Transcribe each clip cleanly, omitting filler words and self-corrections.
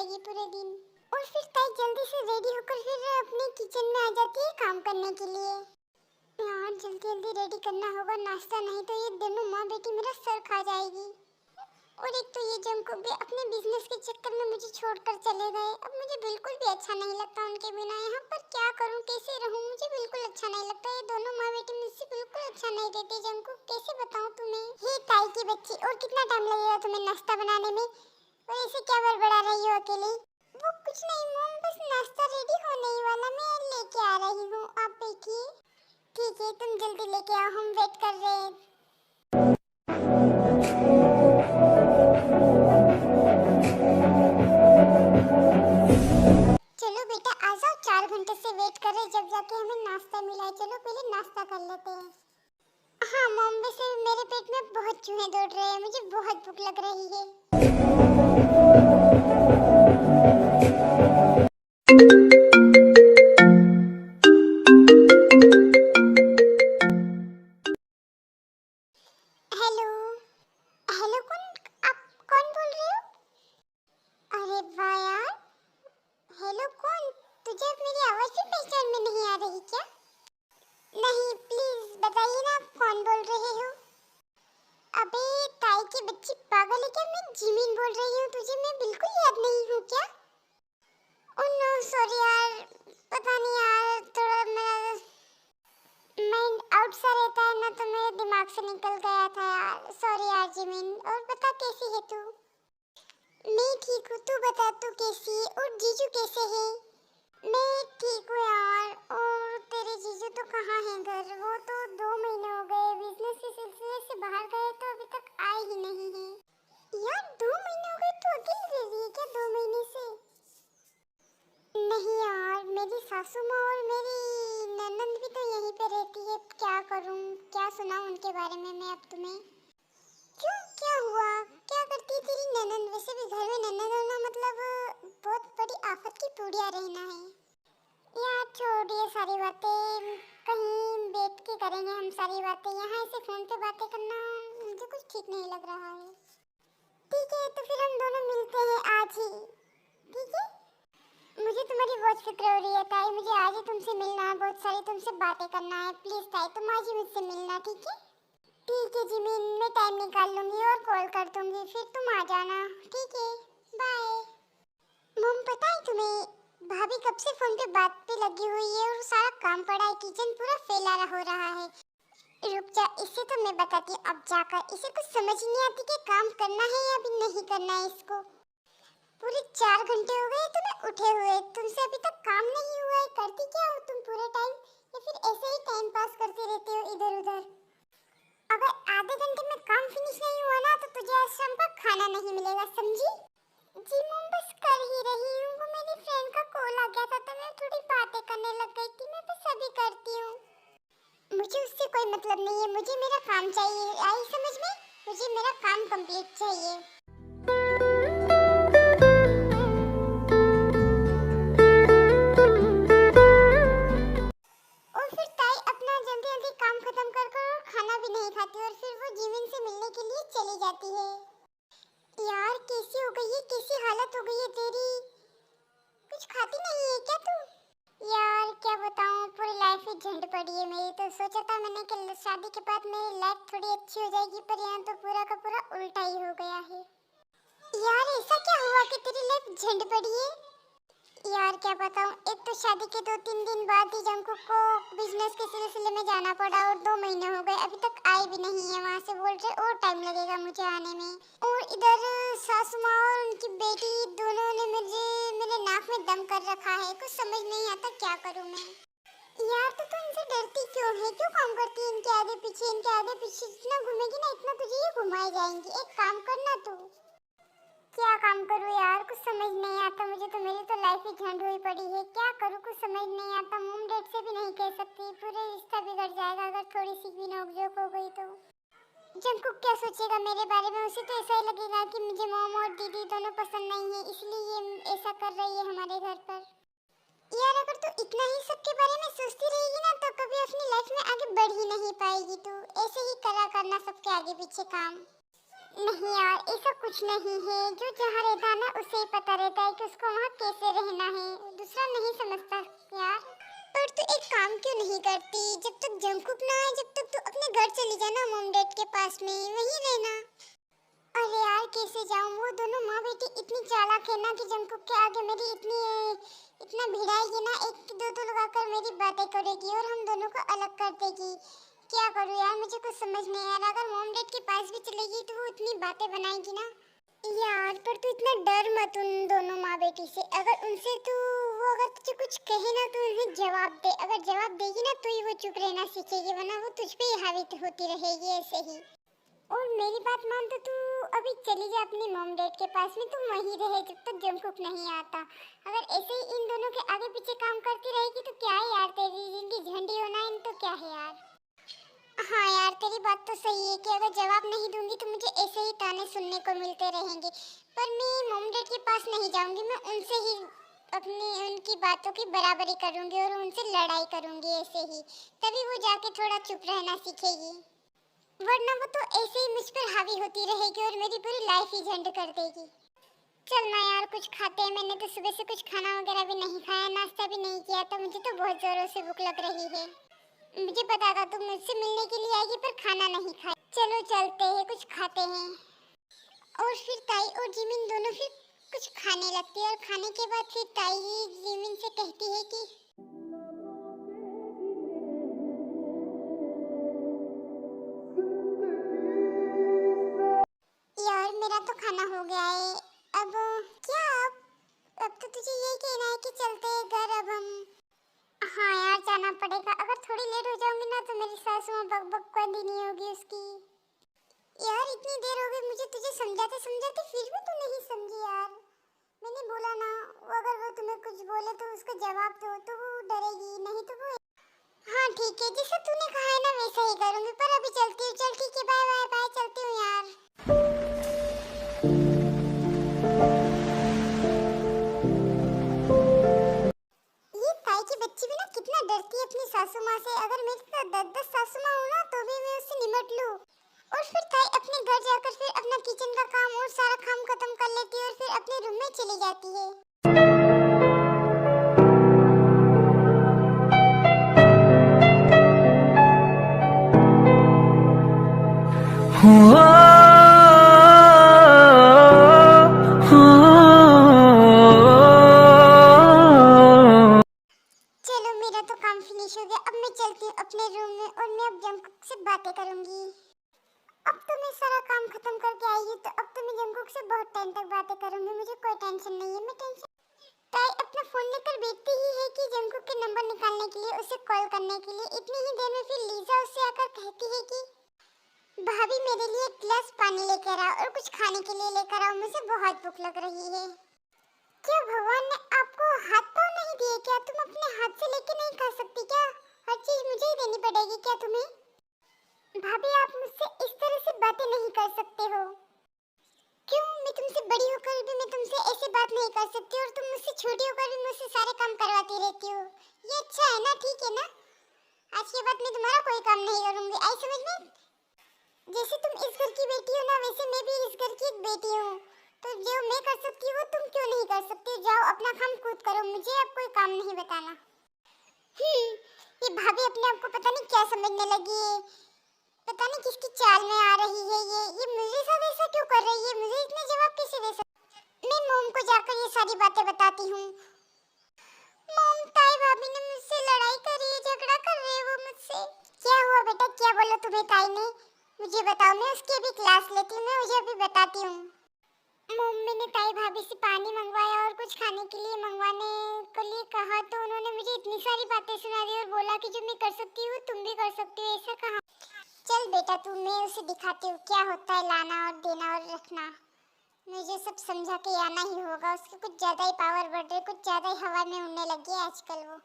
जाएगी पूरे दिन। और फिर ताई जल्दी से रेडी होकर फिर अपने किचन में आ जाती है काम करने के लिए। यार जल्दी जल्दी रेडी करना होगा नाश्ता, नहीं तो ये दोनों माँ बेटी मेरा सर खा जाएगी। और एक तो ये जंकुक भी अपने बिजनेस के चक्कर में मुझे छोड़कर चले गए। अब मुझे बिल्कुल भी अच्छा नहीं लगता उनके बिना यहाँ पर। क्या करूँ, कैसे रहूँ, मुझे बिल्कुल अच्छा नहीं लगता। ये दोनों माँ बेटी मुझसे बिल्कुल अच्छा नहीं रहते। जंकुक कैसे बताऊँ तुम्हें। हे ताई की बच्ची, और कितना टाइम लगेगा तुम्हें नाश्ता बनाने में? और ऐसे क्या बड़बड़ा रही हो अकेले? वो कुछ नहीं मॉम, बस नाश्ता रेडी होने ही वाला, मैं लेके आ रही हूँ, आप बैठिए। ठीक है, तुम जल्दी लेके आओ, हम वेट कर रहे हैं। चलो बेटा आ जाओ, 4 घंटे से वेट कर रहे, जब जाके हमें नाश्ता मिला है। चलो पहले नाश्ता कर लेते हैं। हाँ मॉम, वैसे मेरे पेट में बहुत चूहे दौड़ रहे हैं, मुझे बहुत भूख लग रही है। हेलो हेलो, आप कौन बोल रहे हो? अरे वाह यार, हेलो कौन? तुझे मेरी आवाज भी पहचान में नहीं आ रही क्या? नहीं, प्लीज बताइए ना आप कौन बोल रहे हो। अबे ताई की बच्ची, पागल है क्या? मैं जिमिन बोल रही हूँ, तुझे मैं बिल्कुल याद नहीं हूँ क्या? ओह नो सॉरी यार, पता नहीं यार, थोड़ा मेरा माइंड आउट सा रहता है ना, तो मेरे दिमाग से निकल गया था यार। सॉरी यार जिमिन। और बता कैसी है तू? मैं ठीक हूँ, तू बता तू कैसी है? और जीजू कैसे है? मैं ठीक हूँ यार। और तेरे जीजू तो कहाँ हैं घर? वो तो 2 महीने हो गए बिजनेस के सिलसिले से बाहर गए, तो अभी तक आए ही नहीं हैं। यार 2 महीने हो गए, तू अकेली रह रही है क्या 2 महीने से? नहीं यार, मेरी सासू माँ और मेरी ननंद भी तो यहीं पे रहती है। क्या करूँ, क्या सुनाऊँ उनके बारे में मैं अब तुम्हें? क्यों, क्या हुआ? क्या करती है तेरी ननंद? वैसे भी घर में ननंद होना मतलब बहुत बड़ी आफत की पूड़िया रहना है। यार छोड़िए सारी बातें, कहीं बैठ के करेंगे हम सारी बातें। यहाँ ऐसे फोन पे बातें करना मुझे कुछ ठीक नहीं लग रहा है। ठीक है, तो फिर हम दोनों मिलते हैं आज ही, ठीक है? मुझे तुम्हारी बहुत फिक्र हो रही है ताई, मुझे आज ही तुमसे मिलना है, बहुत सारी तुमसे बातें करना है। प्लीज ताई तुम आज ही मुझसे मिलना, ठीक है? ठीक है जिमिन, मैं टाइम निकाल लूंगी और कॉल कर दूंगी, फिर तुम आ जाना, ठीक है? बाय। मम पता है तुम्हें, भाभी कब से फोन पे बात पे लगी हुई है और सारा काम पड़ा है, किचन पूरा फैला हो रहा है। रुक जा, इसे तो मैं बताती हूँ अब जाकर। इसे कुछ समझ नहीं आती कि काम करना है या भी नहीं करना है इसको। पूरे 4 घंटे हो गए तुम्हें उठे हुए, तुमसे अभी तक काम नहीं हुआ है। करती क्या हो तुम पूरे टाइम, या फिर ऐसे ही टाइम पास करते रहते हो इधर उधर? अगर आधे घंटे में काम फिनिश नहीं हुआ ना, तो तुझे आज शाम का खाना नहीं मिलेगा, समझी? जी मम, बस कर ही रही हूँ। वो मेरी फ्रेंड का कॉल आ गया था, तो मैं थोड़ी बातें करने लग गई थी। मैं बस अभी करती हूँ। मुझे उससे कोई मतलब नहीं है, मुझे मेरा काम चाहिए, आई समझ में? मुझे मेरा काम कंप्लीट चाहिए। और फिर ताई अपना जल्दी जल्दी काम खत्म कर कर और खाना भी नहीं खाती, और फिर वो जिमिन से मिलने के लिए चली जाती है। यार कैसी हो गई है, कैसी हालत हो गई है तेरी? कुछ खाती नहीं है क्या तू? यार क्या बताऊं, पूरी लाइफ ही झंड पड़ी है मेरी। तो सोचा था मैंने कि शादी के बाद मेरी लाइफ थोड़ी अच्छी हो जाएगी, पर यहाँ तो पूरा का पूरा उल्टा ही हो गया है। यार ऐसा क्या हुआ कि तेरी लाइफ झंड पड़ी है? यार क्या बताऊं, एक तो शादी के 2-3 दिन बाद ही जंकुक को बिजनेस के सिलसिले में जाना पड़ा, और 2 महीने हो गए अभी तक आए भी नहीं है वहाँ से। बोल रहे और टाइम लगेगा मुझे आने में। और इधर सासू माँ और उनकी बेटी दोनों ने मेरे नाक में दम कर रखा है। कुछ समझ नहीं आता क्या करूँ मैं। यार तो तू इनसे डरती क्यों है? क्यों काम करती है इनके आगे पीछे, इनके आगे पीछे? जितना घूमेगी ना इतना तुझे ये घुमाए जाएंगी। एक काम करना तू। क्या काम करूँ यार, कुछ समझ नहीं आता मुझे तो। मेरी तो लाइफ ही झंड हुई पड़ी है, क्या करूँ कुछ समझ नहीं आता। मॉम डैड से भी नहीं कह सकती, पूरे रिश्ता बिगड़ जाएगा अगर थोड़ी सी भी नोक-झोंक हो गई तो। जंकुक क्या सोचेगा मेरे बारे में? उसे तो ऐसा ही लगेगा कि मुझे मॉम और दीदी दोनों पसंद नहीं है, इसलिए ये ऐसा कर रही है हमारे घर पर। यार अगर तू इतना ही सबके बारे में सोचती रहेगी ना, तो कभी अपनी लाइफ में आगे बढ़ ही नहीं पाएगी। तू ऐसे ही करा करना सबके आगे पीछे काम। नहीं यार, ऐसा कुछ कुछ नहीं है, जो जहाँ रहता है ना उसे ही पता रहता है कि उसको वहाँ कैसे रहना है, दूसरा नहीं समझता यार। पर तू एक काम क्यों नहीं करती, जब तक जंकुक ना आए जब तक तू अपने घर चली जाना, मॉम डैड के पास में वहीं रहना। अरे यार कैसे जाऊँ, वो दोनों माँ बेटी इतनी चालाक है ना कि जंकुक के आगे मेरी इतना भिड़ाएगी ना, एक दो तो लगाकर मेरी बातें करेगी और हम दोनों को अलग कर देगी। क्या करूँ यार, मुझे कुछ समझ नहीं आ रहा। अगर मॉम डैड के पास भी चलेगी तो वो इतनी बातें बनाएगी ना यार। पर तू इतना डर मत उन दोनों माँ बेटी से, अगर उनसे तू वो अगर तुझे कुछ कहे ना तो उन्हें जवाब दे, अगर जवाब देगी ना तो ही वो चुप रहना सीखेगी, वरना वो तुझ पे ही हावी होती रहेगी ऐसे ही। और मेरी बात मान तो तू अभी चली जा अपनी मॉम डैड के पास में, तू वहीं रहे जब तक जंकुक नहीं आता। अगर ऐसे ही इन दोनों के आगे पीछे काम करती रहेगी तो क्या है यार, तेरी जिंदगी झंडी होना इन तो क्या है यार। हाँ यार तेरी बात तो सही है कि अगर जवाब नहीं दूंगी तो मुझे ऐसे ही ताने सुनने को मिलते रहेंगे। पर मैं मॉम डैड के पास नहीं जाऊंगी, मैं उनसे ही अपनी उनकी बातों की बराबरी करूंगी और उनसे लड़ाई करूंगी ऐसे ही, तभी वो जाके थोड़ा चुप रहना सीखेगी, वरना वो तो ऐसे ही मुझ पर हावी होती रहेगी और मेरी पूरी लाइफ ही झंड कर देगी। चल ना यार कुछ खाते हैं, मैंने तो सुबह से कुछ खाना वगैरह भी नहीं खाया, नाश्ता भी नहीं किया, तो मुझे तो बहुत जोरों से भूख लग रही है। मुझे पता था तुम मुझसे मिलने के लिए आएगी पर खाना नहीं खाया। चलो चलते हैं कुछ खाते हैं। और फिर ताई और जिमिन दोनों फिर कुछ खाने लगती है और खाने के बाद फिर ताई जिमिन से कहती है कि यार मेरा तो खाना हो गया है, अब क्या अब तो तुझे यही कहना है कि चलते हैं घर अब हम। हाँ यार जाना पड़ेगा, अगर थोड़ी लेट हो जाऊंगी ना तो मेरी सासू माँ बक बक बंदी नहीं होगी उसकी। यार इतनी देर हो गई मुझे तुझे समझाते समझाते, फिर भी तू नहीं समझी यार। मैंने बोला ना वो अगर वो तुम्हें कुछ बोले तो उसका जवाब दो, तो वो डरेगी नहीं तो वो। हाँ ठीक है जैसा तूने कहा है ना वैसा ही करूंगी, पर अभी चलती हूँ। चल ठीक है, बाय बाय बाय, चलती हूँ यार। ये ताई की बच्ची भी ना कितना डरती है अपनी सासू माँ से, अगर मेरी तो 10-10 सासू माँ हो ना तो भी मैं उससे निपट लूँ। और फिर ताई अपने घर जाकर फिर अपना किचन का काम और सारा काम खत्म कर लेती है और फिर अपने रूम में चली जाती है। चलो मेरा तो काम फिनिश हो गया, अब मैं चलती हूँ अपने रूम में और मैं अब जंकुक से बातें करूंगी। अब तो मैं सारा काम खत्म करके आई हूँ, तो अब तो मैं जंकुक से बहुत टाइम तक बातें करूंगी, मुझे कोई टेंशन नहीं है। मैं टेंशन ताई अपना फोन लेकर बैठती ही है कि जंकुक के नंबर निकालने के लिए, उसे कॉल करने के लिए। इतनी ही देर में फिर लीजा उससे आकर कहती है कि भाभी मेरे लिए एक गिलास पानी लेकर आओ और कुछ खाने के लिए लेकर आओ, मुझे बहुत भूख लग रही है। क्या भगवान ने आपको हाथ पाँव नहीं दिए क्या, तुम अपने हाथ से लेके नहीं खा सकती क्या, हर चीज मुझे ही देनी पड़ेगी क्या तुम्हें। भाभी आप मुझसे इस तरह से बातें नहीं कर सकते हो। क्यों, मैं तुमसे बड़ी होकर भी मैं तुमसे ऐसी बात नहीं कर सकती और तुम मुझसे छोटी होकर भी मुझसे सारे काम करवाती रहती हो। ये अच्छा है ना, ठीक है ना। आज के बाद मैं तुम्हारा कोई काम नहीं करूंगी, आई समझ में। जैसे तुम इस घर की बेटी हो ना वैसे मैं भी इस घर की एक बेटी हूँ, तो जो मैं कर सकती हूँ तुम क्यों नहीं कर सकती। जाओ अपना काम खुद करो, मुझे अब कोई काम नहीं बताना। ये भाभी अपने आप को पता नहीं क्या समझने लगी है, पता नहीं किसकी चाल में आ रही है। ये मुझे सब ऐसा क्यों कर रही है, मुझे इतने जवाब कैसे दे सकती। मैं मॉम को जाकर ये सारी बातें बताती हूँ। मॉम ताई भाभी ने मुझसे लड़ाई करी है, झगड़ा कर रहे हैं वो मुझसे। क्या हुआ बेटा, क्या बोला तुम्हें ताई ने, मुझे बताओ, मैं उसकी अभी क्लास लेती हूँ, मैं मुझे अभी बताती हूँ। मम्मी ने ताई भाभी से पानी मंगवाया और कुछ खाने के लिए मंगवाने के लिए कहा, तो उन्होंने मुझे इतनी सारी बातें सुना दी और बोला कि जो मैं कर सकती हूँ तुम भी कर सकती हो, ऐसा कहा। चल बेटा तू, मैं उसे दिखाती हूँ क्या होता है लाना और देना और रखना। मुझे सब समझा के आना ही होगा, उसकी कुछ ज़्यादा ही पावर बढ़ रही, कुछ ज़्यादा ही हवा में उड़ने लगी है आजकल वो।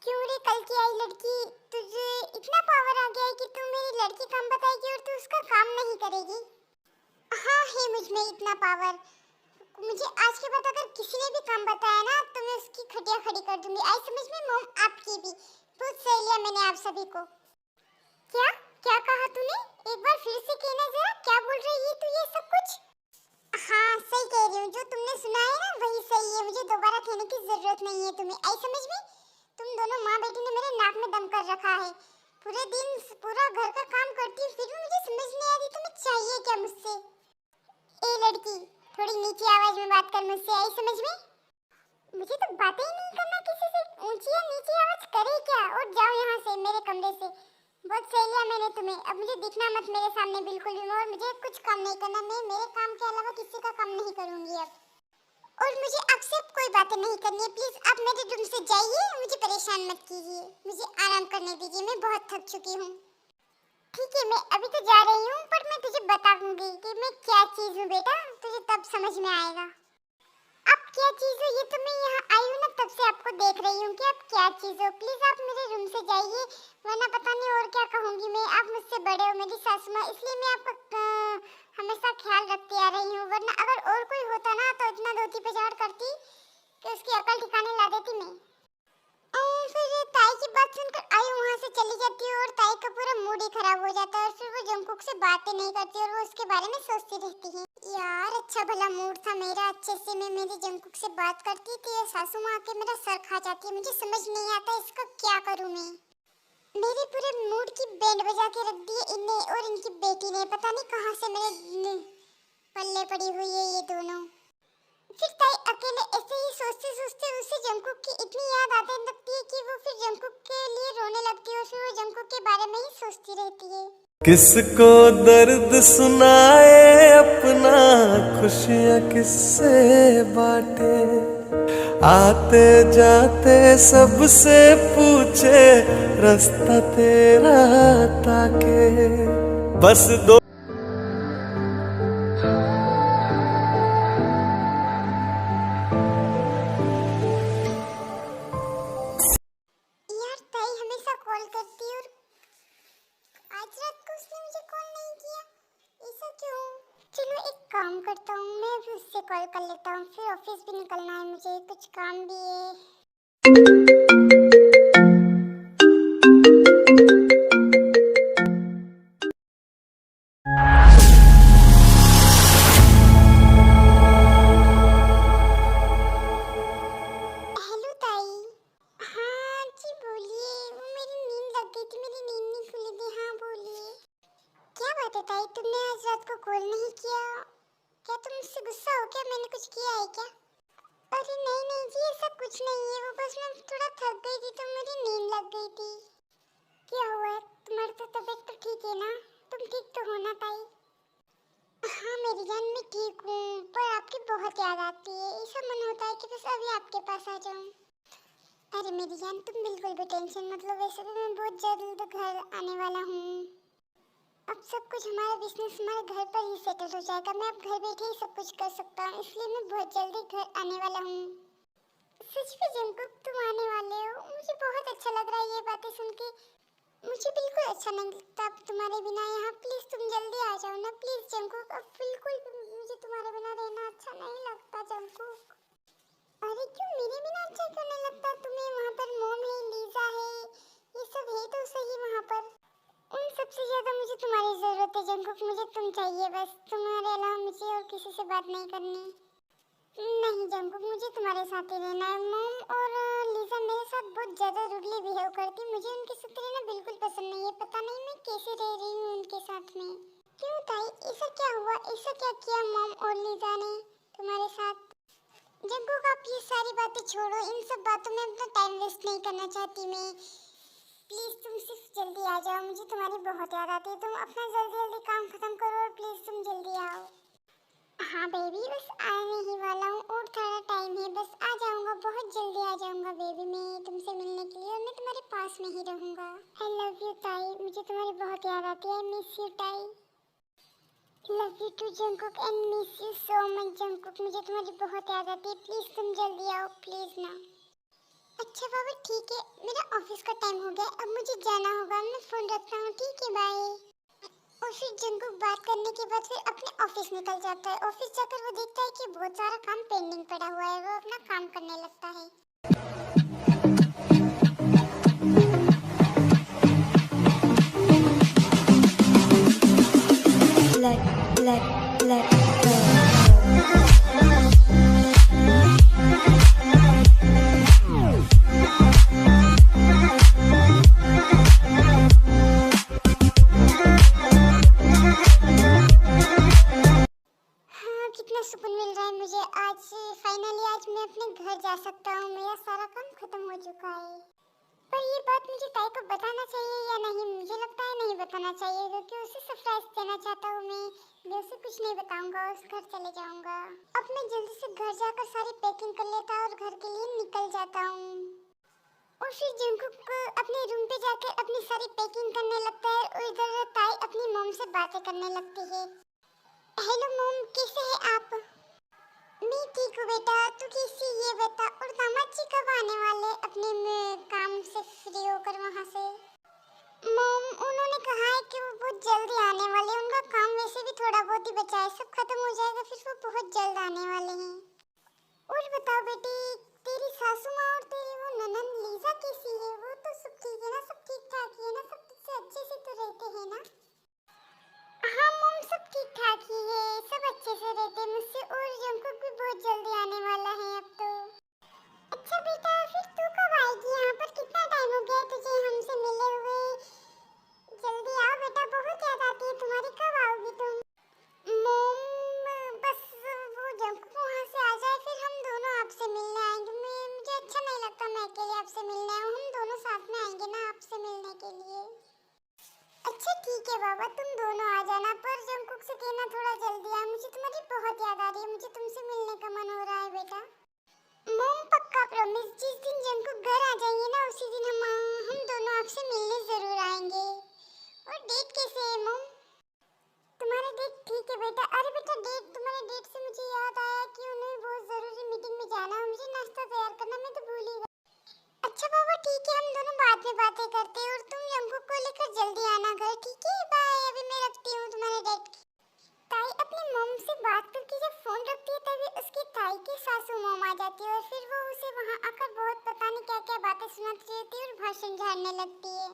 क्यों रे कल की आई लड़की, तुझे इतना पावर आ गया है कि तू मेरी लड़की काम बताएगी और तू उसका काम नहीं करेगी। हाँ है मुझ में इतना पावर, मुझे आज के बाद अगर किसी ने भी काम बताया ना तो मैं उसकी खटिया खड़ी कर दूंगी, आई समझ में मॉम। आपकी भी बहुत सही लिया मैंने आप सभी को। क्या क्या कहा तूने, एक बार फिर से कहना जरा, क्या बोल रही है तू ये सब कुछ। लड़की, थोड़ी नीची आवाज में बात कर मुझसे, आई समझ में? मुझे तो बातें ही नहीं करना किसी से, ऊंची या नीची आवाज करे क्या? उठ जाओ यहाँ से, मेरे कमरे से। बहुत सह लिया मैंने तुम्हें, अब मुझे दिखना मत मेरे सामने बिल्कुल भी। और मुझे कुछ काम नहीं करना, मैं मेरे काम के अलावा किसी का काम नहीं करूंगी अब। और मुझे आपसे अब कोई बातें नहीं करनी है, प्लीज आप मेरे रूम से जाइए, मुझे परेशान मत कीजिए, मुझे आराम करने दीजिए, मैं बहुत थक चुकी हूँ। ठीक है, मैं अभी तो जा रही हूँ, पर मैं तुझे बताऊंगी कि मैं क्या चीज हूँ बेटा, तुझे तब समझ में आएगा। आप क्या चीज हो, ये तो मैं यहाँ आई हूँ ना तब से आपको देख रही हूँ कि आप क्या चीज हो। प्लीज आप मेरे रूम से जाइए, वरना पता नहीं और क्या कहूँगी मैं। आप मुझसे बड़े हो, मेरी सासू माँ, इसलिए मैं आपका हमेशा ख्याल रखती आ रही हूँ। वरना अगर और कोई होता ना तो इतना धोती पछाड़ करती कि उसकी अकल ठिकाने ला देती मैं। फिर ताई की बात सुनकर आई वहाँ से चली जाती है और ताई का पूरा मूड ही खराब हो जाता है। और फिर वो जंकुक से बातें नहीं करती और वो उसके बारे में सोचती रहती है। यार अच्छा भला मूड था मेरा, अच्छे से मैं मेरी जंकुक से बात करती थी, सासू माँ आके मेरा सर खा जाती है। मुझे समझ नहीं आता इसका क्या करूँ मैं। मेरे पूरे मूड की बैंड बजा के रख दी है इनने और इनकी बेटी ने, पता नहीं कहाँ से मेरे पल्ले पड़ी हुई है ये दोनों। फिर ताई अकेले ऐसे ही सोचते सोचते उसे जंकुक की इतनी याद आने लगती है कि वो फिर जंकुक के लिए रोने लगती है और फिर वो जंकुक के बारे में ही सोचती रहती है। किसको दर्द सुनाए अपना, खुशियाँ किससे बांटे, आते जाते सबसे पूछे, रास्ता तेरा ताके, बस दो। यार ताई हमेशा कॉल करती है और आज रात को उसने मुझे कॉल नहीं किया, ऐसा क्यों? चलो एक काम करता हूँ, मैं भी उससे कॉल कर लेता हूँ, फिर ऑफिस भी निकलना है मुझे, कुछ काम भी है। हेलो ताई। हाँ जी बोलिए, वो मेरी नींद लग गई थी, मेरी नींद नहीं खुली थी। हाँ बोलिए, क्या बात है ताई, तुमने आज रात को कॉल नहीं किया? क्या तुम मुझसे गुस्सा हो क्या? मैंने कुछ किया है क्या? अरे नहीं नहीं जी, ऐसा कुछ नहीं है, वो बस मैं थोड़ा थक गई थी तो मेरी नींद लग गई थी। क्या हुआ है? तुम्हारी तो तबीयत तो ठीक है ना? तुम ठीक तो हो ना ताई? हाँ मेरी जान, मैं ठीक हूँ, पर आपकी बहुत याद आती है, ऐसा मन होता है कि बस अभी आपके पास आ जाऊँ। अरे मेरी जान तुम बिल्कुल भी टेंशन मत लो, वैसे भी मैं बहुत जल्द घर आने वाला हूँ। अब सब कुछ हमारा बिजनेस हमारे घर पर ही सेटल हो जाएगा, मैं अब घर बैठे ही सब कुछ कर सकता हूँ, इसलिए मैं बहुत जल्दी घर आने वाला हूँ। सच में जंकुक तुम आने वाले हो? मुझे बहुत अच्छा लग रहा है ये बातें सुन के। मुझे बिल्कुल अच्छा नहीं लगता अब तुम्हारे बिना यहाँ, प्लीज तुम जल्दी आ जाओ ना प्लीज जंकुक, अब बिल्कुल मुझे तुम्हारे बिना रहना अच्छा नहीं लगता जंकुक। अरे क्यों मेरे बिना अच्छा क्यों नहीं लगता तुम्हें? वहाँ पर मोम है, लीजा है, ये सब है तो सही वहाँ पर। उन सबसे ज्यादा मुझे तुम्हारी जरूरत है जंकुक, मुझे तुम चाहिए बस, तुम्हारे अलावा मुझे और किसी से बात नहीं करनी। नहीं जंकुक, मुझे तुम्हारे साथ ही रहना है। मोम और लीजा मेरे साथ बहुत ज्यादा रूडली बिहेव करती, मुझे उनके साथ रहना बिल्कुल पसंद नहीं है, पता नहीं मैं कैसे रह रही हूँ उनके साथ में। क्यों ताई, ऐसा क्या हुआ? ऐसा क्या किया मोम और लीजा ने तुम्हारे साथ? जंकुक आप ये सारी बातें छोड़ो, इन सब बातों में अपना टाइम वेस्ट नहीं करना चाहती मैं। प्लीज तुम सिर्फ जल्दी आ जाओ, मुझे तुम्हारी बहुत याद आती है। तुम अपना जल्दी जल्दी काम खत्म करो और प्लीज तुम जल्दी आओ। हाँ बेबी, बस आने ही वाला हूँ और थोड़ा टाइम है, बस आ जाऊँगा, बहुत जल्दी आ जाऊँगा बेबी मैं तुमसे मिलने के लिए, और मैं तुम्हारे पास में ही रहूँगा। आई लव यू ताई, मुझे तुम्हारी बहुत याद आती है। आई मिस यू ताई। Love you too Jungkook and miss you so much Jungkook, मुझे तुम्हारी बहुत याद आती है, प्लीज तुम जल्दी आओ प्लीज ना। अच्छा बाबा ठीक है, मेरा ऑफिस का टाइम हो गया, अब मुझे जाना होगा, मैं फोन रखता हूँ, ठीक है बाय। और फिर जंकुक बात करने के बाद फिर अपने ऑफिस निकल जाता है। ऑफिस जाकर वो देखता है कि बहुत सारा काम पेंडिंग पड़ा हुआ है, वो अपना काम करने लगता है। let go. हाँ कितना सुकून मिल रहा है मुझे। आज फाइनली आज मैं अपने घर जा सकता हूँ, मेरा सारा काम खत्म हो चुका है। पर ये बात मुझे ताई को बताना चाहिए या नहीं? मुझे लगता है नहीं बताना चाहिए, क्योंकि उसे सरप्राइज देना चाहता हूँ मैं उसे कुछ नहीं बताऊंगा, उस घर चले जाऊंगा। अब मैं जल्दी से घर जाकर सारी पैकिंग कर लेता और घर के लिए निकल जाता हूँ। और फिर जंकुक अपने रूम पे जाकर अपनी सारी पैकिंग करने लगता है और इधर ताई अपनी मॉम से बातें करने लगती है। हेलो मॉम, कैसे हैं आप? मैं ठीक हूँ बेटा, तू कैसी है ये बता। और दामाद जी कब आने वाले अपने काम से फ्री होकर वहाँ से? मॉम, उन्होंने कहा है कि वो बहुत जल्दी आने वाले हैं, उनका काम वैसे भी थोड़ा बहुत ही बचा है, सब खत्म हो जाएगा फिर वो बहुत जल्द आने वाले हैं। और बताओ बेटी, तेरी सासू माँ और तेरी वो ननंद लीजा कैसी है? वो तो सब ठीक है ना, सब ठीक ठाक ही है ना, सब तुझसे अच्छे से तो रहते हैं ना? हाँ मॉम, सब ठीक ठाक ही है, सब अच्छे से रहते हैं मुझसे। और जंकुक भी बहुत जल्दी आने वाला है अब तो। अच्छा बेटा, फिर तू कब आएगी यहाँ पर? कितना टाइम हो गया तुझे हमसे मिले हुए? जल्दी आओ बेटा, बहुत याद आती है तुम्हारी। कब आओगी तुम? मॉम, बस वो जंकुक वहाँ से आ जाए फिर हम दोनों आपसे मिलने आएंगे। मुझे अच्छा नहीं लगता मैं अकेले आपसे मिलने आऊँ, हम दोनों साथ में आएंगे ना आपसे मिलने के लिए। अच्छा ठीक है बाबा, तुम दोनों आ जाना, पर जंकुक से कहना थोड़ा जल्दी आ, मुझे तुम्हारी बहुत याद आ रही है, मुझे तुमसे मिलने का मन हो रहा है बेटा। मॉम पक्का प्रॉमिस, जिस दिन जंकुक घर आ जाएंगे ना उसी दिन हम दोनों आपसे मिलने जरूर आएंगे। और डेट कैसे है मॉम? तुम्हारा डेट ठीक है बेटा। अरे बेटा, तुम्हारे डेट से मुझे याद आया कि उन्हें बहुत जरूरी मीटिंग में जाना है, मुझे नाश्ता तैयार करना, मैं तो भूल ही गई। अच्छा बाबा ठीक है, हम दोनों बाद में बातें करते हैं और तुम जंकुक को लेकर जल्दी आना घर, ठीक है? बाय, अभी मैं रखती हूँ तुम्हारे डैड की। ताई अपनी मॉम से बात करके जब फोन रखती है तभी उसकी ताई की सासू मॉम आ जाती है और फिर वो उसे वहाँ आकर बहुत पता नहीं क्या क्या बातें सुनाती रहती है और भाषण झाड़ने लगती है।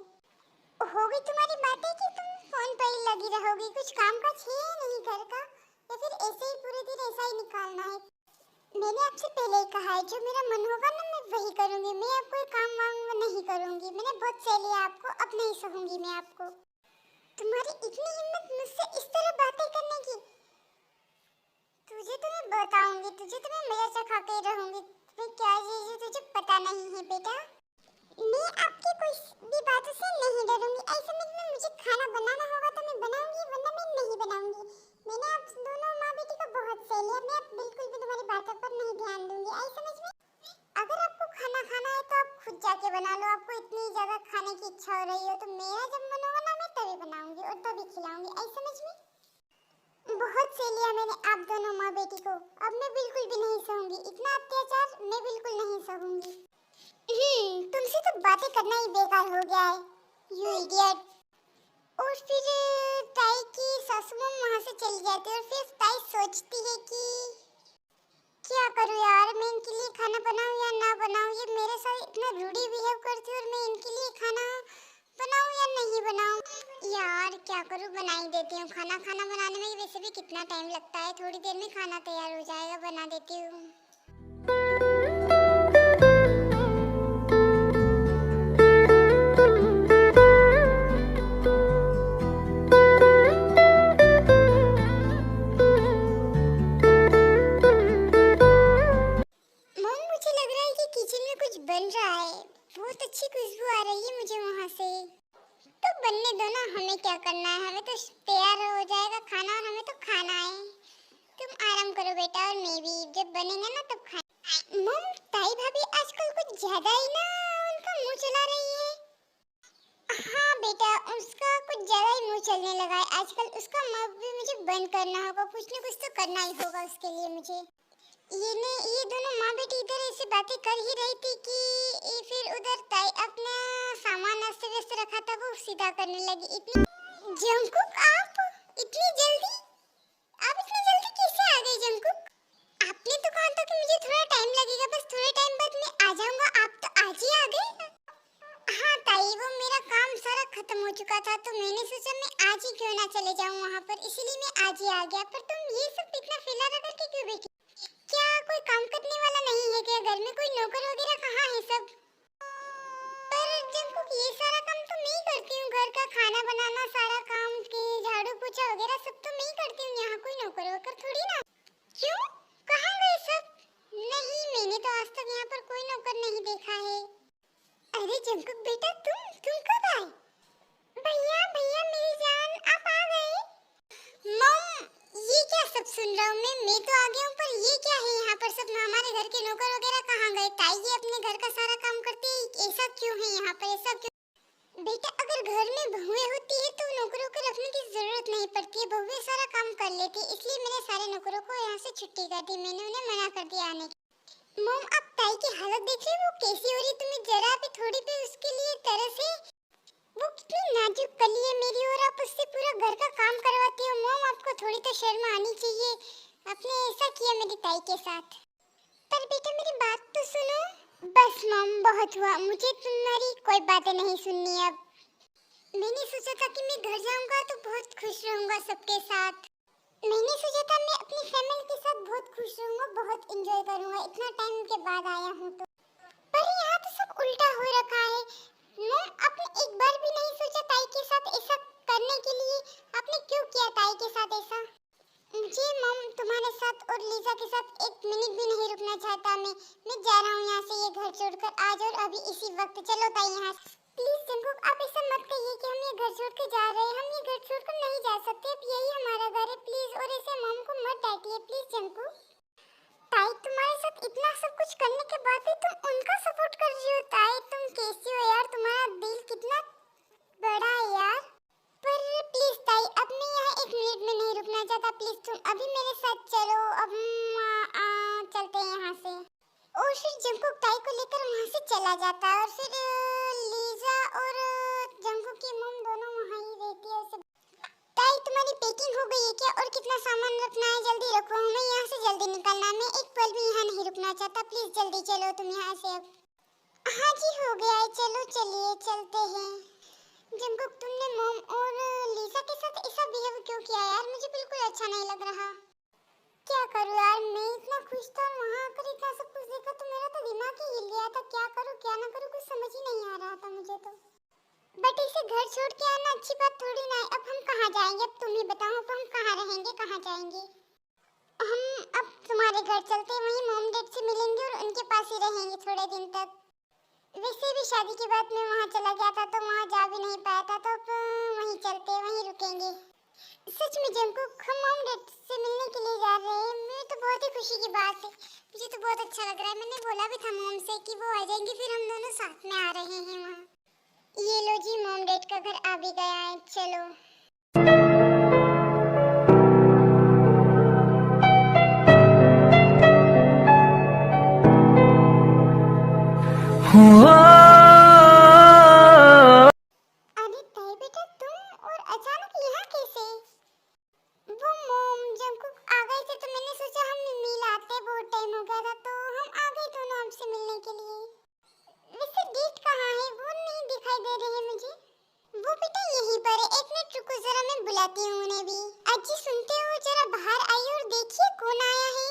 हो गई तुम्हारी बातें कि तुम फोन पर ही लगी रहोगी? कुछ काम काज है नहीं घर का, या फिर ऐसे ही पूरे दिन ऐसा ही निकालना है? मैंने आपसे पहले ही कहा है, जो मेरा मन होगा ना मैं वही करूंगी, मैं अब कोई काम वाम नहीं करूंगी। मैंने बहुत सह लिया आपको, अब नहीं सहूंगी मैं आपको। तुम्हारी इतनी हिम्मत मुझसे इस तरह बातें करने की? तुझे तो मैं बताऊंगी, तुझे तो मैं मजा चखा के रहूंगी। मैं क्या चीज हूँ तुझे पता नहीं है बेटा। मैं आपकी कोई भी बातों से नहीं डरूंगी। ऐसे में मुझे खाना बनाना होगा तो मैं बनाऊंगी, वरना मैं नहीं बनाऊंगी। मैंने आप दोनों माँ बेटी को बहुत सह लिया, मैं अब बिल्कुल भी तुम्हारी बातों पर नहीं ध्यान दूंगी। आई समझ में? अगर आपको खाना खाना है तो आप खुद जाके बना लो। आपको इतनी ज्यादा खाने की इच्छा हो रही हो तो मेरा जब मन होगा ना मैं तभी बनाऊंगी और तभी खिलाऊंगी। आई समझ में? बहुत सह लिया मैंने आप दोनों माँ बेटी को, अब मैं बिल्कुल भी नहीं सहूंगी। इतना अत्याचार मैं बिल्कुल नहीं सहूंगी। तुमसे तो बातें करना ही बेकार हो गया है, यू इडियट। और फिर ताई की सासू माँ वहाँ से चली जाती है और फिर ताई सोचती है कि क्या करूँ यार, मैं इनके लिए खाना बनाऊँ या ना बनाऊँ? ये मेरे साथ इतना रूडी बिहेव करती है और मैं इनके लिए खाना बनाऊँ या नहीं बनाऊँ? यार क्या करूँ, बना ही देती हूँ खाना। खाना बनाने में वैसे भी कितना टाइम लगता है, थोड़ी देर में खाना तैयार हो जाएगा, बना देती हूँ। बन रहा है, बहुत अच्छी खुशबू आ रही है मुझे वहाँ से। तो बनने दो ना, हमें क्या करना है, हमें तो तैयार हो जाएगा खाना और हमें तो खाना है। तुम आराम करो बेटा और मैं भी जब बनेंगे ना तब खाएं। मम, ताई भाभी आजकल कुछ ज्यादा ही ना उनका मुंह चला रही है। हाँ बेटा, उसका कुछ ज्यादा ही मुंह चलने लगा है आजकल। उसका मुंह भी मुझे बंद करना होगा, कुछ न कुछ तो करना ही होगा उसके लिए मुझे। ये दोनों माँ बेटी इधर ऐसी बातें कर ही रही थी कि फिर उधर ताई अपना सामान अस्त व्यस्त रखा था वो सीधा करने लगी। इतनी जंकुक, आप इतनी जल्दी कैसे आ गए जंकुक? आपने तो कहा था कि मुझे थोड़ा टाइम लगेगा, बस थोड़े टाइम बाद मैं आ जाऊंगा, आप तो आज ही आ गए। हाँ ताई, वो मेरा काम सारा खत्म हो चुका था तो मैंने सोचा मैं आज ही क्यों ना चले जाऊं वहाँ पर, इसीलिए मैं आज ही आ गया। पर तुम ये सब इतना फैला रखा के क्यों बैठी? क्या कोई काम करने वाला नहीं है क्या घर में? कोई नौकर वगैरह कहाँ है सब? पर जंकुक, ये सारा काम तो मैं ही करती हूँ, घर का खाना बनाना, सारा काम के झाड़ू पोछा वगैरह सब तो मैं ही करती हूँ, यहाँ कोई नौकर वोकर थोड़ी ना। क्यों? जंकुक बेटा, तुम कब आए? भैया भैया मेरी जान, आप आ गए? मम, ये क्या सब सुन रहा हूँ मैं तो आ गया हूँ, पर ये क्या है यहाँ पर सब? हमारे घर के नौकर वगैरह कहाँ गए? ताई ये अपने घर का सारा काम करते हैं, ऐसा क्यों है यहाँ पर, ऐसा क्यों? बेटा अगर घर में बहुएं होती है तो नौकरों को रखने की जरूरत नहीं पड़ती है, बहुएं सारा काम कर लेती है, इसलिए मैंने सारे नौकरों को यहाँ से छुट्टी कर दी, मैंने उन्हें मना कर दिया आने की। मम आप ताई की हालत देख रहे हो, वो कैसी हो रही, तुम्हें जरा भी थोड़ी भी उसके लिए तरस है? वो कितनी नाजुक कली है मेरी, और आप उससे पूरा घर का काम करवाती हो। मम आपको थोड़ी तो शर्म आनी चाहिए, आपने ऐसा किया मेरी ताई के साथ। पर बेटा मेरी बात तो सुनो। बस मम बहुत हुआ, मुझे तुम्हारी कोई बातें नहीं सुननी अब। मैंने सोचा था कि मैं घर जाऊंगा तो बहुत खुश रहूंगा सबके साथ, मैंने सोचा था मैं अपनी फैमिली के साथ बहुत खुश रहूंगा, बहुत एंजॉय करूंगा, इतना टाइम के बाद आया हूँ तो। पर यहाँ तो सब उल्टा हो रखा है। मम आपने एक बार भी नहीं सोचा ताई के साथ ऐसा करने के लिए? आपने क्यों किया ताई के साथ ऐसा? मुझे मम तुम्हारे साथ और लीजा के साथ एक मिनट भी नहीं रुकना चाहता मैं जा रहा हूँ यहाँ से, ये घर छोड़कर आज और अभी इसी वक्त। चलो ताई यहाँ से। प्लीज जंकुक आप ऐसा मत कहिए कि हम ये घर छोड़ के जा रहे हैं, हम ये घर छोड़कर नहीं जा सकते, अब यही हमारा घर है प्लीज, और ऐसे मम को मत डांटिए प्लीज जंकुक। ताई तुम्हारे साथ इतना सब कुछ करने के बाद भी तुम उनका सपोर्ट कर रही हो। ताई तुम कैसी हो यार, तुम्हारा दिल कितना बड़ा है यार। पर प्लीज ताई अब मैं यहाँ एक मिनट में नहीं रुकना चाहता, प्लीज तुम अभी मेरे साथ चलो, अब हम चलते हैं यहाँ से। और फिर जंकुक ताई को लेकर वहाँ से चला जाता है, और फिर लीजा और जंकुक की मम दोनों वहाँ ही रहती है। उसे ताई तुम्हारी पैकिंग हो गई है क्या, और कितना सामान रखना है जल्दी रखो, हमें यहाँ से जल्दी निकलना है, मैं एक पल भी यहाँ नहीं रुकना चाहता, प्लीज जल्दी चलो तुम यहाँ से अब। हाँ जी हो गया है, चलो चलिए चलते हैं। जंकुक तुमने मॉम और लीजा के साथ ऐसा बिहेव क्यों किया यार, मुझे बिल्कुल अच्छा नहीं लग रहा। क्या करूँ यार, मैं इतना खुश था, वहाँ आकर इतना सब कुछ देखा तो मेरा तो दिमाग ही हिल गया था, क्या करूँ क्या ना करूँ कुछ समझ ही नहीं आ रहा था मुझे तो। बट इसे घर छोड़ के आना अच्छी बात थोड़ी ना है। अब हम कहाँ जाएंगे, अब तुम ही बताओ, अब हम कहाँ रहेंगे, कहाँ जाएंगे? हम अब तुम्हारे घर चलते हैं, वहीं मॉम डैड से मिलेंगे और उनके पास ही रहेंगे थोड़े दिन तक। वैसे भी शादी के बाद मैं वहाँ चला गया था तो वहाँ जा भी नहीं पाया था, तो अब वहीं चलते हैं, वहीं रुकेंगे। सच में जंकुक हम मॉम डैड से मिलने के लिए जा रहे हैं, मैं तो बहुत ही खुशी की बात है, मुझे तो बहुत अच्छा लग रहा है। मैंने बोला भी था मॉम से कि वो आ जाएंगे, फिर हम दोनों साथ में आ रहे हैं वहाँ। ये लो जी मॉम डैड का घर आ भी गया है, चलो। अरे ताई बेटा तुम, और अचानक यहाँ कैसे? वो मॉम जंकुक आ गए थे तो मैंने सोचा हम मिल आते, बहुत टाइम हो गया था तो हम आ गए दोनों आपसे मिलने के लिए। वैसे डेट कहाँ है, वो नहीं दिखाई दे रही है मुझे। वो बेटा यहीं पर है, एक मिनट रुको जरा मैं बुलाती हूँ उन्हें भी। अजी सुनते हो, जरा बाहर आइए और देखिए कौन आया है।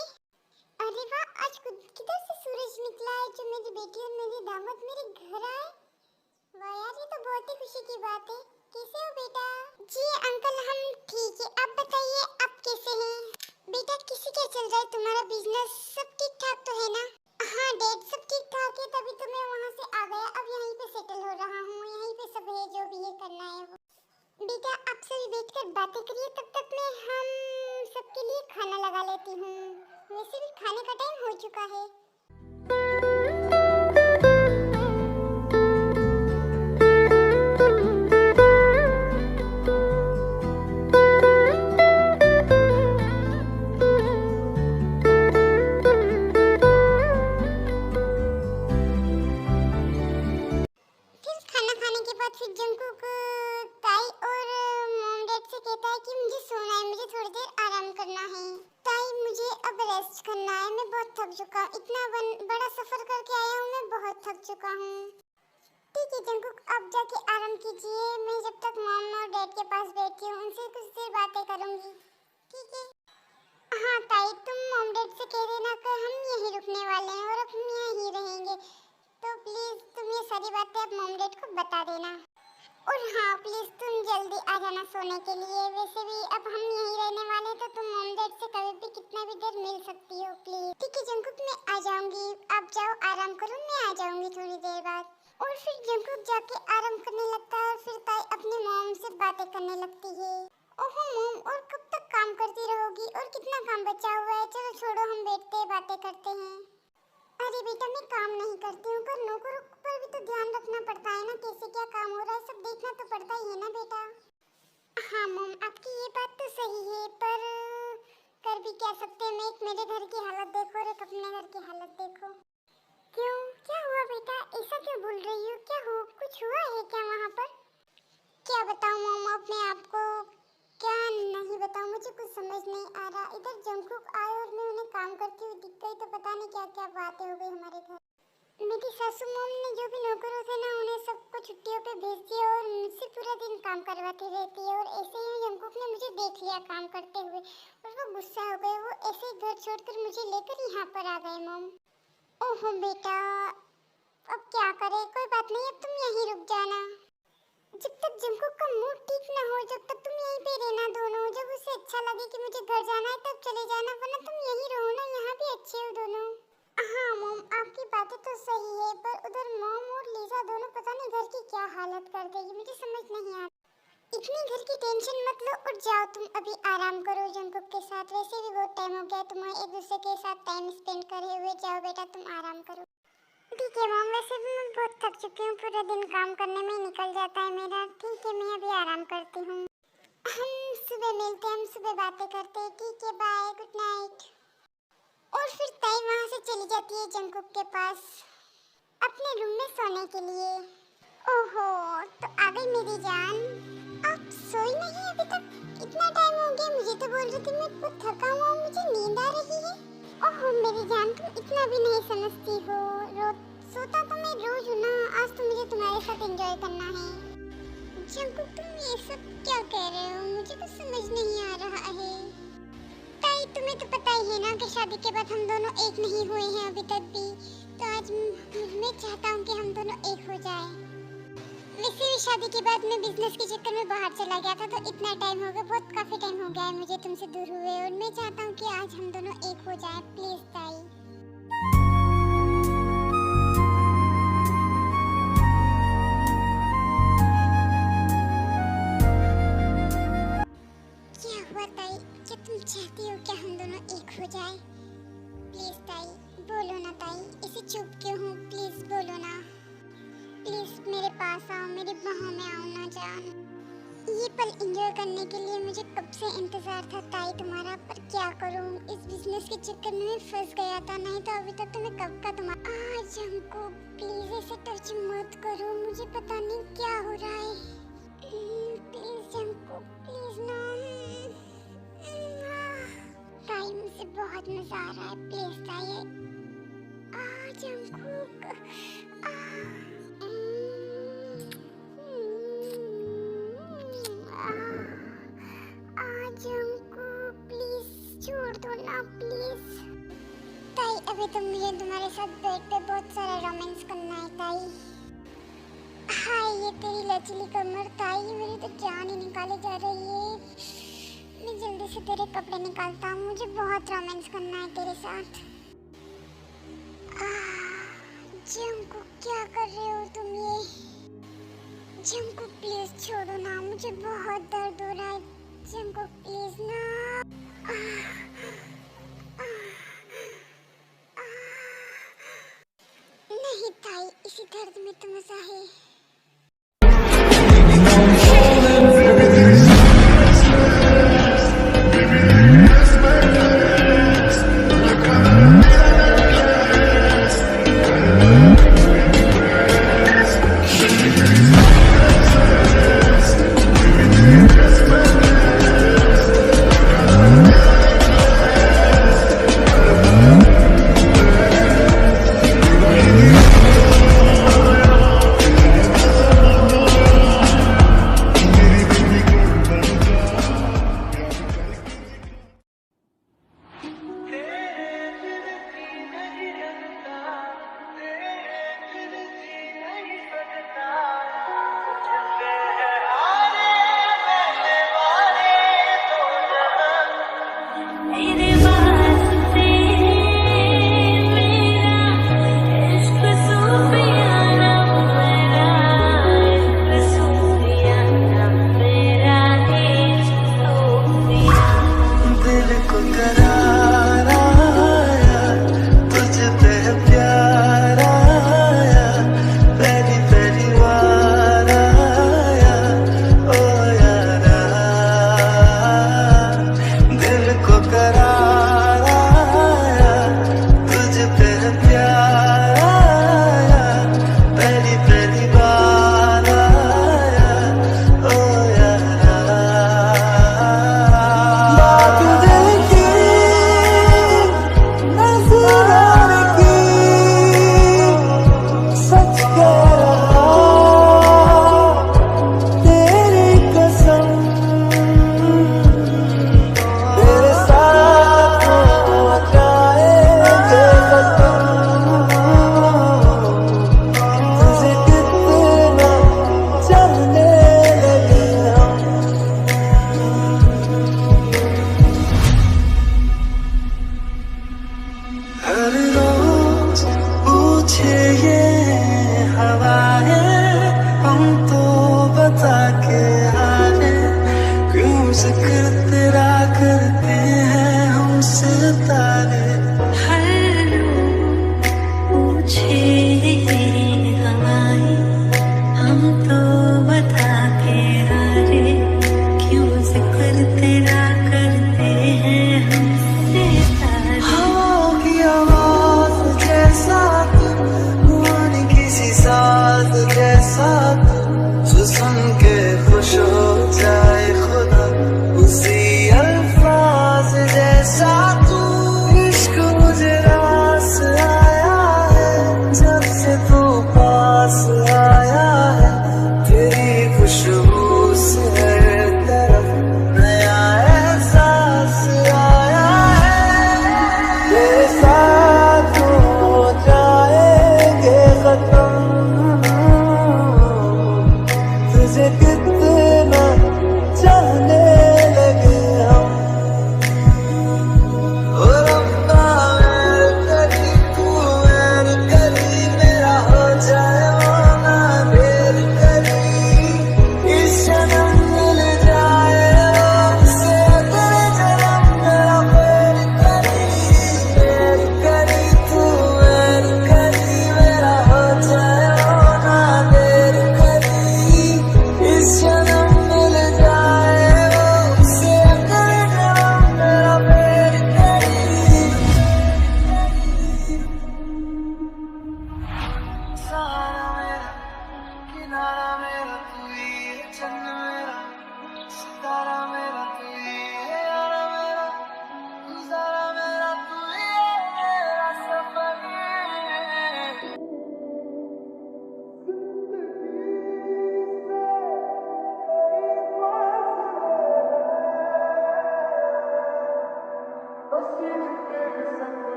अरे वाह, आज किधर से सूरज निकला है जो मेरी बेटी और मेरी दामाद मेरे घर आए। वाह यार, ये तो बहुत ही खुशी की बात है। कैसे हो बेटा? जी अंकल हम ठीक है, आप बताइए आप कैसे हैं? बेटा कैसे क्या चल रहा है तुम्हारा बिजनेस, सब ठीक ठाक तो है ना? हाँ डैड सब ठीक ठाक है, तभी तो मैं वहाँ से आ गया, अब यहीं पे सेटल हो रहा हूँ, यहीं पे सब है जो भी है करना है वो। बेटा आप सभी बैठकर बातें करिए, तब तक मैं हम सबके लिए खाना लगा लेती हूँ, वैसे भी खाने का टाइम हो चुका है। फिर जंकुक ताई और मॉम डैड से कहता है कि मुझे सोना है, मुझे थोड़ी देर आराम करना है। ताई मुझे अब रेस्ट करना है, मैं बहुत थक चुका हूँ, इतना बड़ा सफर करके आया हूँ, मैं बहुत थक चुका हूँ। ठीक है जंकुक आप जाके आराम कीजिए, मैं जब तक मॉम और डैड के पास बैठी हूँ उनसे कुछ देर बातें करूँगी, ठीक है? हाँ ताई तुम मॉम डैड से कह देना कि हम यहीं रुकने वाले हैं और अब हम यहीं रहेंगे, तो प्लीज तुम ये सारी बातें अब मॉम डैड को बता देना। और हाँ प्लीज तुम जल्दी आ जाना सोने के लिए, वैसे भी अब हम यहीं रहने वाले हैं तो तुम मॉम डैड से कभी भी कितना भी देर मिल सकती हो प्लीज। ठीक है जंकुक मैं आ जाऊंगी, आप जाओ आराम करो, मैं आ जाऊंगी थोड़ी देर बाद। और फिर जंकुक जाके आराम करने लगता है और फिर ताई अपनी मॉम से बातें करने लगती है। ओहो मॉम, और कब तक काम करती रहोगी और कितना काम बचा हुआ है? चलो छोड़ो, हम बैठते हैं, बातें करते हैं। अरे बेटा, मैं काम नहीं करती हूँ, पर नौकरों पर भी तो ध्यान रखना पड़ता है ना, कैसे क्या काम हो रहा है सब देखना तो पड़ता ही है ना बेटा। हाँ मॉम, आपकी ये बात तो सही है, पर कर भी क्या सकते हैं। मैं एक मेरे घर की हालत देखो और एक अपने घर की हालत देखो। क्यों, क्या हुआ बेटा? ऐसा क्यों बोल रही हो? क्या हो, कुछ हुआ है क्या वहाँ पर? क्या बताऊँ मॉम अपने आपको, क्या नहीं बताऊँ, मुझे कुछ समझ नहीं आ रहा। इधर जंकुक आए और मैं उन्हें काम करती हुई दिख गई तो पता नहीं क्या क्या बातें हो गई हमारे घर। मेरी सासू मॉम ने जो भी नौकरों थे ना, उन्हें सबको छुट्टियों पे भेज दिया और मुझसे पूरा दिन काम करवाती रहती है। और ऐसे ही जंकुक ने मुझे देख लिया काम करते हुए और वो गुस्सा हो गए। वो ऐसे ही घर छोड़कर मुझे लेकर यहाँ पर आ गए मॉम। ओहो बेटा, अब क्या करे, कोई बात नहीं, अब तुम यहीं रुक जाना। जब तक जंकुक का मूड ठीक ना हो, जब तक तुम यहीं पे रहना दोनों। जब उसे अच्छा लगे कि मुझे घर जाना है तब चले जाना, वरना तुम यहीं रहो ना, यहाँ भी अच्छे हो दोनों। हाँ मॉम, आपकी बातें तो सही है, पर उधर मॉम और लीजा दोनों पता नहीं घर की क्या हालत कर देगी, मुझे समझ नहीं आता। इतनी घर की टेंशन मत लो, उठ जाओ तुम, अभी आराम करो जंकुक के साथ। वैसे भी बहुत टाइम हो गया तुम्हें एक दूसरे के साथ टाइम स्पेंड करे हुए। जाओ बेटा, तुम आराम करो। ठीक है मॉम, वैसे भी मैं बहुत थक चुकी हूँ, पूरा दिन काम करने में ही निकल जाता है मेरा। ठीक है, मैं अभी आराम करती हूँ। हम सुबह मिलते हैं, हम सुबह बातें करते हैं। ठीक है, बाय, गुड नाइट। और फिर ताई वहाँ से चली जाती है जंकुक के पास अपने रूम में सोने के लिए। ओहो, तो आ गई मेरी जान। आप सोई नहीं अभी तक? इतना टाइम हो गया, मुझे तो बोल रही थी मैं बहुत थका हुआ हूँ, मुझे नींद आ रही है। ओहो मेरी जान, तुम इतना भी नहीं समझती हो। सोता तो मैं रोज हूँ ना, आज तो मुझे तुम्हारे साथ एंजॉय करना है। जंकुक, तुम ये सब क्या कह रहे हो? मुझे कुछ समझ नहीं आ रहा है। ताई, तुम्हें तो पता ही है ना कि शादी के बाद हम दोनों एक नहीं हुए हैं अभी तक भी, तो आज मैं चाहता हूँ कि हम दोनों एक हो जाएं। वैसे भी शादी के बाद मैं बिजनेस के चक्कर में बाहर चला गया था, तो इतना टाइम हो गया, बहुत काफी टाइम हो गया है मुझे तुमसे दूर हुए, और मैं चाहता हूँ कि आज हम दोनों एक हो जाएं। प्लीज ताई। क्या हुआ ताई, क्या तुम चाहती हो क्या हम दोनों एक हो जाएं? प्लीज ताई, बोलो ना ताई, इसे चुप क्यों हूँ? प्लीज बोलो ना, प्लीज मेरे पास आओ, मेरी बाहों में आओ ना जान। ये पल एंजॉय करने के लिए मुझे कब से इंतजार था ताई तुम्हारा, पर क्या करूँ, इस बिजनेस के चक्कर में मैं फंस गया था, नहीं तो अभी तक तो मैं कब का तुम्हारा। आज हमको प्लीज ऐसे टच मत करो, मुझे पता नहीं क्या हो रहा है। प्लीज हमको, प्लीज ना ताई, मुझे बहुत मजा आ रहा है, प्लीज ताई। आज हमको प्लीज छोड़ दो ना प्लीज। ताई, अभी तो मुझे तुम्हारे साथ बेड पे बहुत सारा रोमांस करना है ताई। हाय, ये तेरी लचीली कमर ताई, मेरी तो जान ही निकाले जा रही है। मैं जल्दी से तेरे कपड़े निकालता हूँ, मुझे बहुत रोमांस करना है तेरे साथ। जंकुक, क्या कर रहे हो तुम ये? जंकुक प्लीज छोड़ो ना, मुझे बहुत दर्द हो रहा है। जंकुक प्लीज ना। नहीं ताई, इसी दर्द में तो मजा है।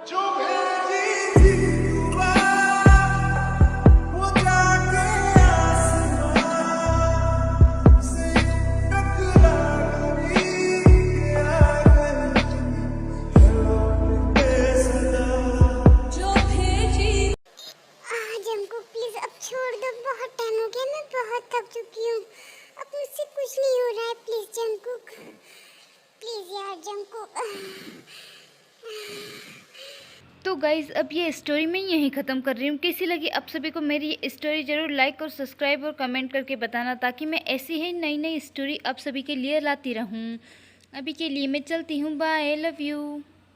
जो भेजी थी दुआ, वो जाके आसमां से टकरा गई, आ गई, लौट के सदा। जंकुक प्लीज अब छोड़ दो, बहुत टाइम हो गया, मैं बहुत थक चुकी हूँ, अब मुझसे कुछ नहीं हो रहा है। प्लीज जंकुक, प्लीज यार जंकुक। तो गाइज़ अब ये स्टोरी मैं यहीं ख़त्म कर रही हूँ। कैसी लगी आप सभी को मेरी ये स्टोरी, ज़रूर लाइक और सब्सक्राइब और कमेंट करके बताना, ताकि मैं ऐसी ही नई नई स्टोरी आप सभी के लिए लाती रहूँ। अभी के लिए मैं चलती हूँ, बाय, लव यू।